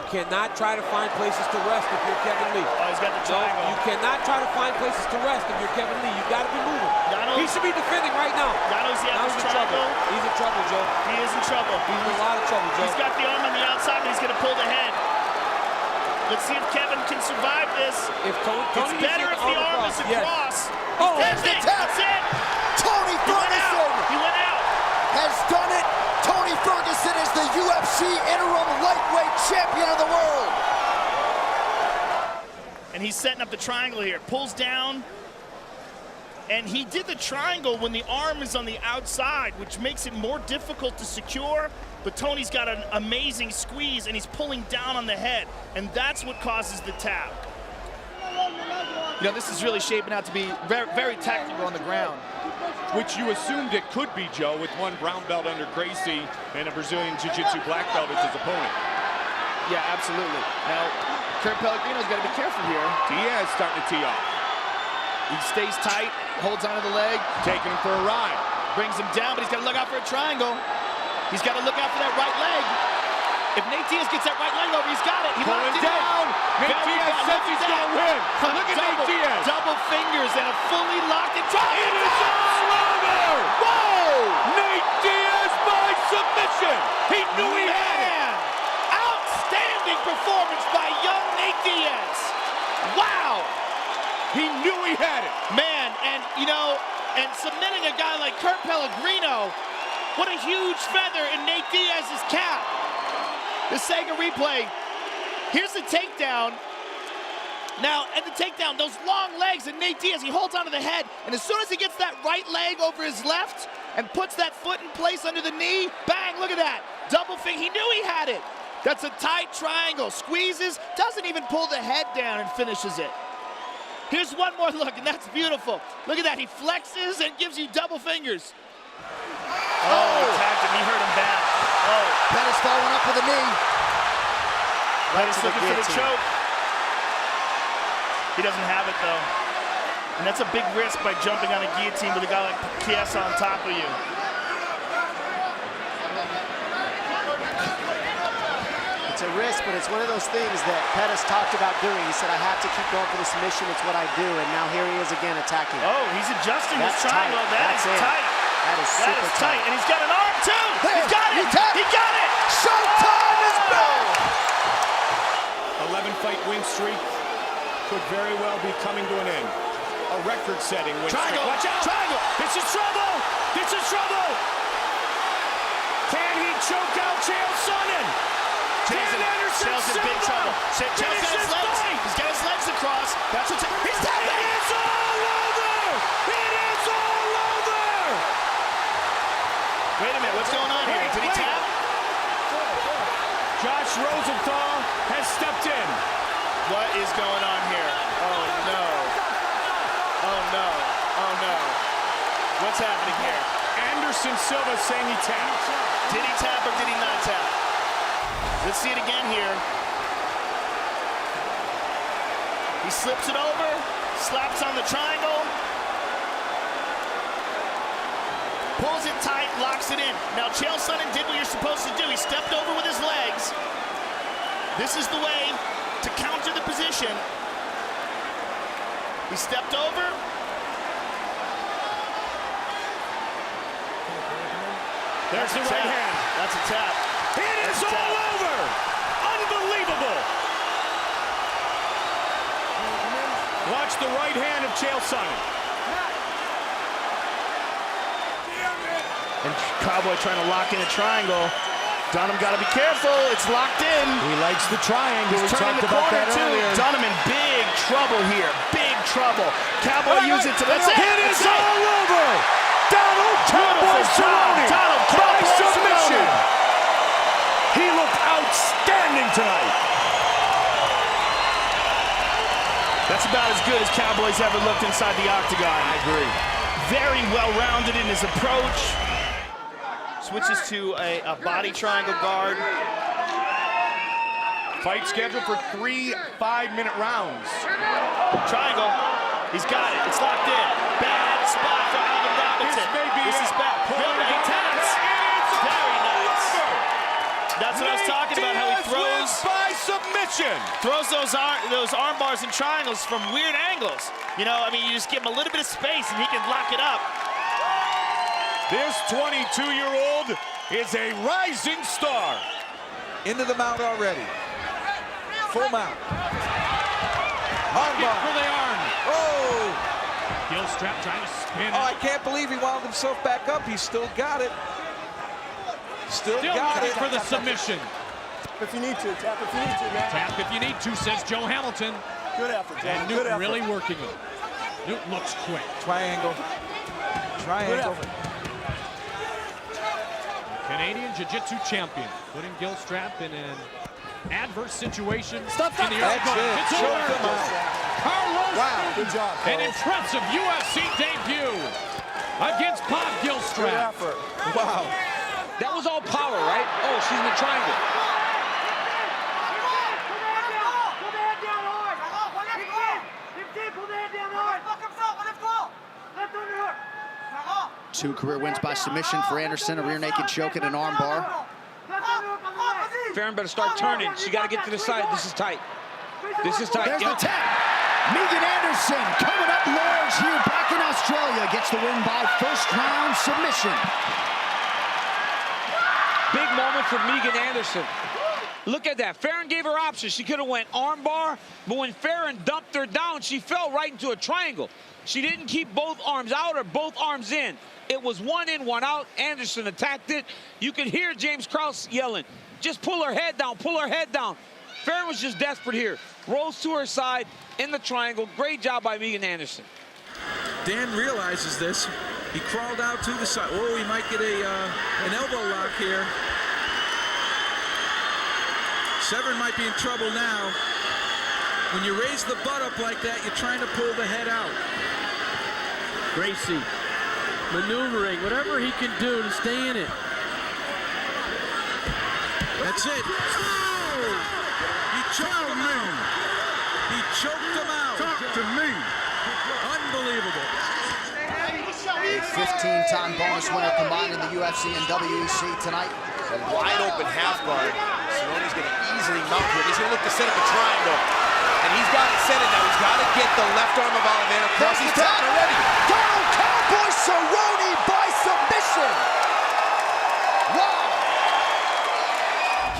cannot try to find places to rest if you're Kevin Lee. Oh, he's got the triangle. No, you cannot try to find places to rest if you're Kevin Lee. You got to be moving. He should be defending right now. He's in trouble. He's in trouble, Joe. He is in trouble. He's in a lot of trouble, Joe. He's got the arm on the outside, but he's going to pull the head. Let's see if Kevin can survive this. If Tony it's better if the arm is across. Yes. Oh, that's the tap. That's it. Tony Ferguson He went out. Has done it. Tony Ferguson is the UFC interim lightweight champion of the world. And he's setting up the triangle here. Pulls down. And he did the triangle when the arm is on the outside, which makes it more difficult to secure. But Tony's got an amazing squeeze, and he's pulling down on the head. And that's what causes the tap. You know, this is really shaping out to be very, very tactical on the ground. Which you assumed it could be, Joe, with one brown belt under Gracie and a Brazilian Jiu-Jitsu black belt as his opponent. Yeah, absolutely. Now, Kurt Pellegrino's got to be careful here. Diaz starting to tee off. He stays tight, holds onto the leg. Taking him for a ride. Brings him down, but he's got to look out for a triangle. He's got to look out for that right leg. If Nate Diaz gets that right leg over, he's got it. He locked it down. Nate Diaz says he's going to win. Look at Nate Diaz. Double fingers and a fully locked in triangle. It is all over. Whoa! Nate Diaz by submission. He knew he had it. Outstanding performance by young Nate Diaz. Wow. He knew he had it. Man, and you know, and submitting a guy like Kurt Pellegrino, what a huge feather in Nate Diaz's cap. The Sega replay. Here's the takedown. Now, at the takedown, those long legs and Nate Diaz, he holds onto the head, and as soon as he gets that right leg over his left and puts that foot in place under the knee, bang, look at that. Double finger, he knew he had it. That's a tight triangle, squeezes, doesn't even pull the head down and finishes it. Here's one more look, and that's beautiful. Look at that, he flexes and gives you double fingers. Oh, he tagged him, he hurt him bad. Oh. Pettis following up with a knee. Pettis looking for the choke. He doesn't have it, though. And that's a big risk by jumping on a guillotine with a guy like Chiesa on top of you. It's a risk, but it's one of those things that Pettis talked about doing. He said, I have to keep going for the submission. It's what I do. And now here he is again attacking. Oh, he's adjusting his triangle. That's That is tight. That is super tight. And he's got an arm, too. Hey, He's got it. He got it. Showtime is built. 11-fight win streak could very well be coming to an end. A record-setting win streak. Watch out. Triangle. This is trouble. This is trouble. Can he choke out Chael Sonnen? Chael's in big trouble. Chael's got his legs. He's got his legs across. That's what's happening. He's tapping. It is all over. It is all over. Wait a minute. What's going on here? Did he tap? Josh Rosenthal has stepped in. What is going on here? Oh, no. Oh, no. Oh, no. What's happening here? Anderson Silva saying he tapped. Did he tap or did he not tap? Let's see it again here. He slips it over, slaps on the triangle, pulls it tight, locks it in. Now, Chael Sonnen did what you're supposed to do. He stepped over with his legs. This is the way to counter the position. He stepped over. There's the right hand. That's a tap. It is all over. Unbelievable. Watch the right hand of Chael Sonnen. And Cowboy trying to lock in a triangle. Dunham got to be careful. It's locked in. He likes the triangle. He's We turning talked the about corner that too. earlier. Dunham in big trouble here. Big trouble. Cowboy uses it to. That's it. It is all over. Donald Cowboy Cerrone by submission. He looked outstanding tonight. That's about as good as Cowboy's ever looked inside the octagon. I agree. Very well-rounded in his approach. Switches to a body triangle guard. Fight scheduled for 3 5-minute rounds. Triangle. He's got it. It's locked in. Bad spot for Alvin Robinson. This is bad. He taps. Very nice. That's what I was talking about, how he throws. By submission. submission. Throws those arm bars and triangles from weird angles. You know, I mean, you just give him a little bit of space and he can lock it up. This 22-year-old is a rising star. Into the mount already. Full mount. Armbar. For the arm. Oh! Gilstrap trying to spin. Oh, I can't believe he wound himself back up. He's still got it. Still got it. For the submission. If you need to, tap if you need to, man. Tap if you need to, says Joe Hamilton. Good effort, John. And Newton really working him. Newton looks quick. Triangle. Triangle. Canadian Jiu-Jitsu champion, putting Gilstrap in an adverse situation. Stop, in the that's arm. it. It's Choke over. him out. Carlos Wow, good job, an Carlos. impressive UFC debut against Bob Good Gilstrap. effort. Wow. That was all power, right? Oh, she's in the triangle. Two career wins by submission for Anderson, a rear naked choke and an arm bar. Farron better start turning. She got to get to the side. This is tight. This is tight. There's the tap. Megan Anderson coming up large here back in Australia. Gets the win by first round submission. Big moment for Megan Anderson. Look at that. Farron gave her options. She could have went arm bar, but when Farron dumped her down, she fell right into a triangle. She didn't keep both arms out or both arms in. It was one in, one out. Anderson attacked it. You could hear James Krause yelling, just pull her head down, pull her head down. Farron was just desperate here. Rose to her side in the triangle. Great job by Megan Anderson. Dan realizes this. He crawled out to the side. Oh, he might get an elbow lock here. Severn might be in trouble now. When you raise the butt up like that, you're trying to pull the head out. Gracie maneuvering, whatever he can do to stay in it. That's it. Oh! He choked him out. He choked him out. Talk to me. Unbelievable. A 15-time bonus winner combined in the UFC and WEC tonight. A wide open half guard. Cerrone's going to easily mount here. He's going to look to set up a triangle. And he's got it set it now. He's got to get the left arm of Oliveira across. He's tapping already. Donald Cowboy Cerrone by submission. Wow.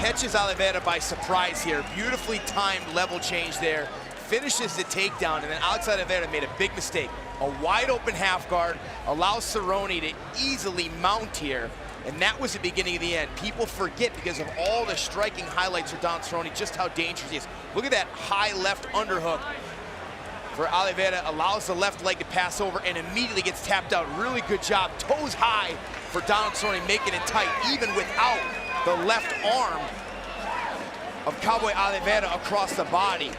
Catches Oliveira by surprise here. Beautifully timed level change there. Finishes the takedown, and then Alex Oliveira made a big mistake. A wide open half guard allows Cerrone to easily mount here. And that was the beginning of the end. People forget because of all the striking highlights for Don Cerrone just how dangerous he is. Look at that high left underhook for Oliveira. Allows the left leg to pass over and immediately gets tapped out. Really good job. Toes high for Donald Cerrone, making it tight even without the left arm of Cowboy Oliveira across the body.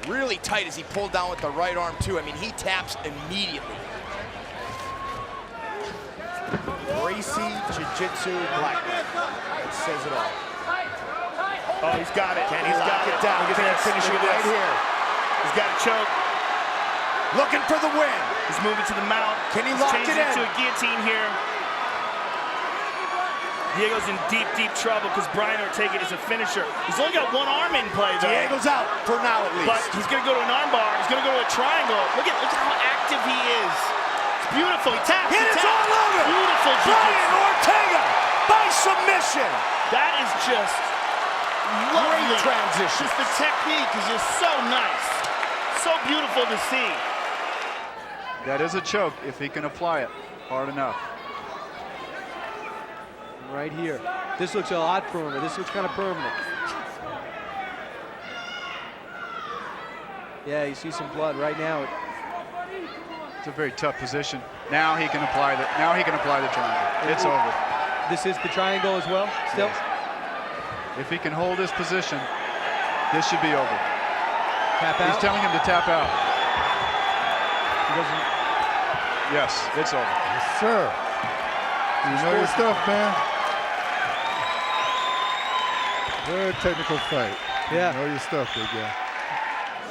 Really tight as he pulled down with the right arm too. I mean, he taps immediately. Gracie Jiu-Jitsu black belt. It says it all. Oh, he's got it. Can he lock it down? Look at that finishing right here. He's got a choke. Looking for the win. He's moving to the mount. Can he lock it Changing in? to a guillotine here. Diego's in deep, deep trouble because Brian Ortega is a finisher. He's only got one arm in play, though. Diego's out for now at least. But he's going to go to an arm bar. He's going to go to a triangle. Look at how active he is. It's beautiful. He taps. It is all over. Beautiful Brian jiu-jitsu. Ortega by submission. That is just lovely. Great transition. Just the technique is just so nice. So beautiful to see. That is a choke if he can apply it hard enough. Right here. This looks a lot firmer. This looks kind of permanent. Yeah, you see some blood right now. It's a very tough position. Now he can apply the triangle. It's over. This is the triangle as well, still? Yes. If he can hold his position, this should be over. Tap out? He's telling him to tap out. He doesn't. Yes, it's over. Yes, sir. You know your stuff, man. Very technical fight. Yeah. You know your stuff, big guy.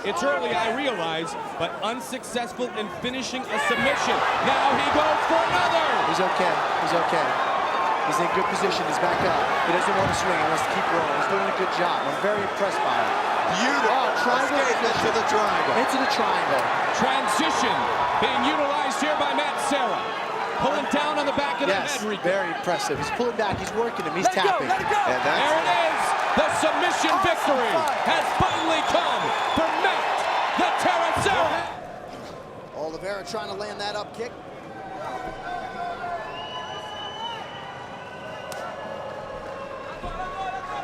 It's early, I realize, but unsuccessful in finishing a submission. Now he goes for another. He's okay. He's okay. He's in good position. He's back up. He doesn't want to swing. He wants to keep rolling. He's doing a good job. I'm very impressed by him. Beautiful. Triangle Into the triangle. Into the triangle. Transition being utilized here by Matt Serra. Pulling down on the back of the head, Rico. Very impressive. He's pulling back. He's working him. He's Let it go, tapping. let it go. And that's There it is. The submission victory has finally come for Matt the Terran Serra. Oliveira trying to land that up kick.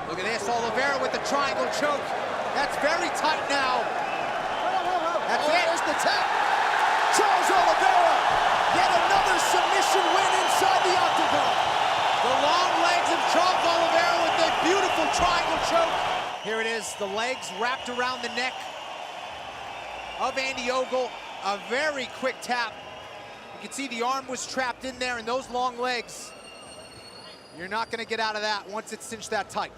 Look at this, Oliveira with the triangle choke. That's very tight now. That's it. There's the tap. Charles Oliveira, yet another submission win inside the octagon. The long legs of Charles Oliveira with a beautiful triangle choke. Here it is, the legs wrapped around the neck of Andy Ogle. A very quick tap. You can see the arm was trapped in there, and those long legs, you're not going to get out of that once it's cinched that tight.